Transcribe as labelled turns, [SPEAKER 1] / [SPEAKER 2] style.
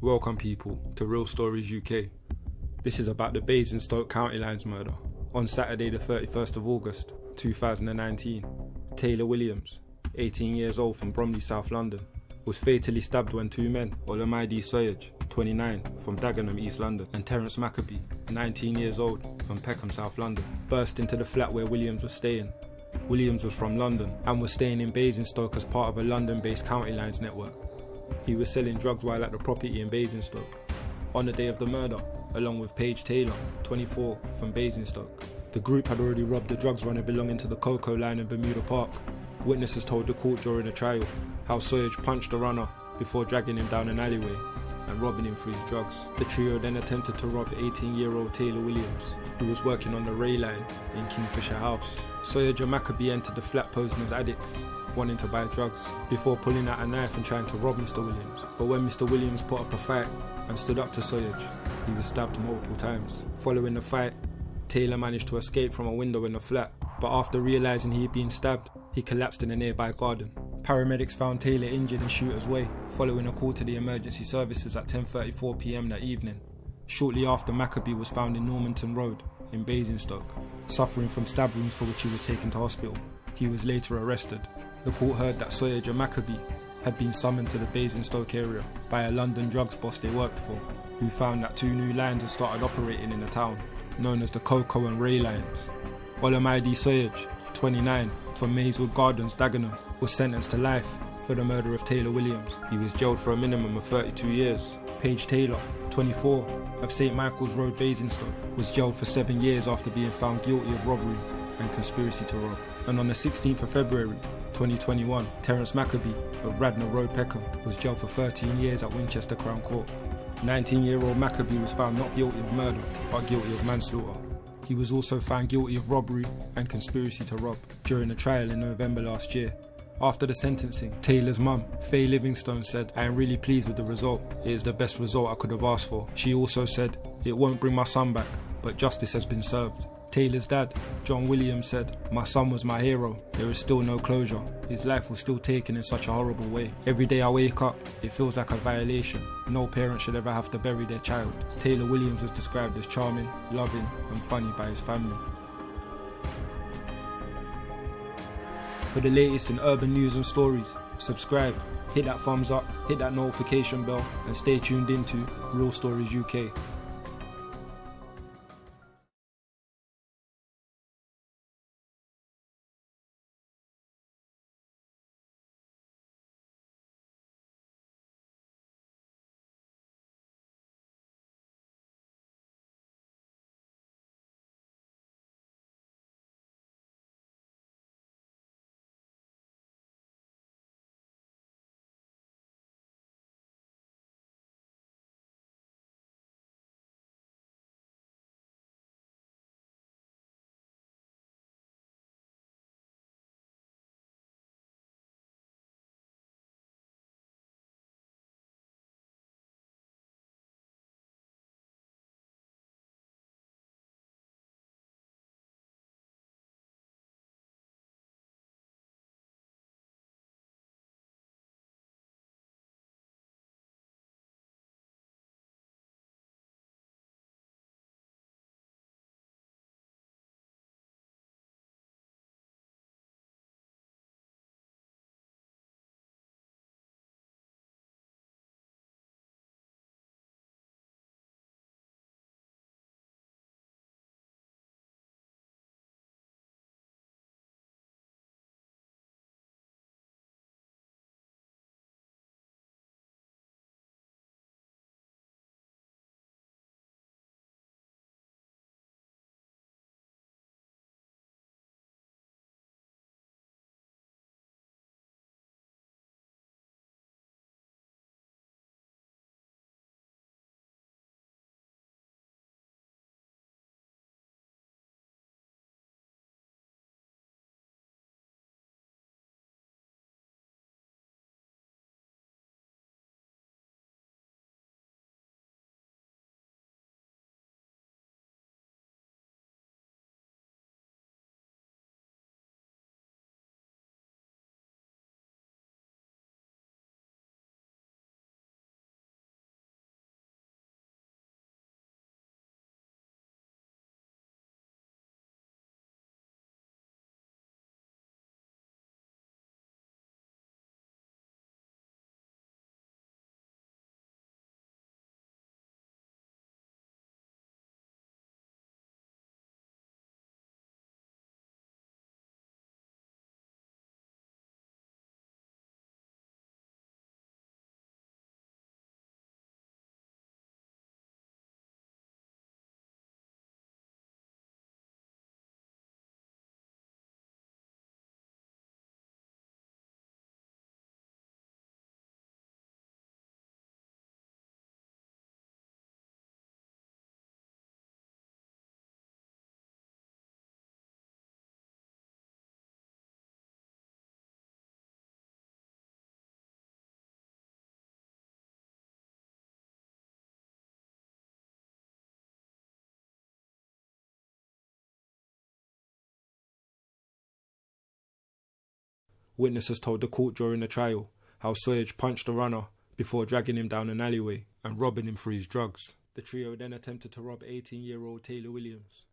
[SPEAKER 1] Welcome people to Real Stories UK. This is about the Basingstoke County Lines murder. On Saturday the 31st of August 2019, Taylor Williams, 18 years old from Bromley, South London, was fatally stabbed when two men, Olamide Soyege, 29, from Dagenham, East London, and Terrace Maccabee, 19 years old, from Peckham, South London, burst into the flat where Williams was staying. Williams was from London and was staying in Basingstoke as part of a London-based County Lines network. He was selling drugs while at the property in Basingstoke. On the day of the murder, along with Paige Taylor, 24, from Basingstoke, the group had already robbed the drugs runner belonging to the Cocoa Line in Bermuda Park. Witnesses told the court during the trial how Soyege punched the runner before dragging him down an alleyway and robbing him for his drugs. The trio then attempted to rob 18-year-old Taylor Williams, who was working on the Ray Line in Kingfisher House. Soyege and Maccabee entered the flat posing as addicts, wanting to buy drugs, before pulling out a knife and trying to rob Mr. Williams. But when Mr. Williams put up a fight and stood up to Soyege, he was stabbed multiple times. Following the fight, Taylor managed to escape from a window in the flat, but after realising he had been stabbed, he collapsed in a nearby garden. Paramedics found Taylor injured in Shooter's Way, following a call to the emergency services at 10:34 p.m. that evening. Shortly after, Maccabee was found in Normanton Road in Basingstoke, suffering from stab wounds for which he was taken to hospital. He was later arrested. The court heard that Soyege and Maccabee had been summoned to the Basingstoke area by a London drugs boss they worked for, who found that two new lines had started operating in the town, known as the Cocoa and Ray Lines. Olamide Soyege, 29, from Mayswood Gardens, Dagenham, was sentenced to life for the murder of Taylor Williams. He was jailed for a minimum of 32 years. Paige Taylor, 24, of St Michael's Road, Basingstoke, was jailed for 7 years after being found guilty of robbery and conspiracy to rob. And on the 16th of February 2021, Terrace Maccabee of Radnor Road, Peckham, was jailed for 13 years at Winchester Crown Court. 19-year-old Maccabee was found not guilty of murder, but guilty of manslaughter. He was also found guilty of robbery and conspiracy to rob during a trial in November last year. After the sentencing, Taylor's mum, Fay Livingstone, said, "I am really pleased with the result. It is the best result I could have asked for." She also said, "It won't bring my son back, but justice has been served." Taylor's dad, John Williams, said, "My son was my hero. There is still no closure. His life was still taken in such a horrible way. Every day I wake up, it feels like a violation. No parent should ever have to bury their child." Taylor Williams was described as charming, loving and funny by his family. For the latest in urban news and stories, subscribe, hit that thumbs up, hit that notification bell and stay tuned into Real Stories UK. Witnesses told the court during the trial how Soyege punched the runner before dragging him down an alleyway and robbing him for his drugs. The trio then attempted to rob 18-year-old Taylor Williams.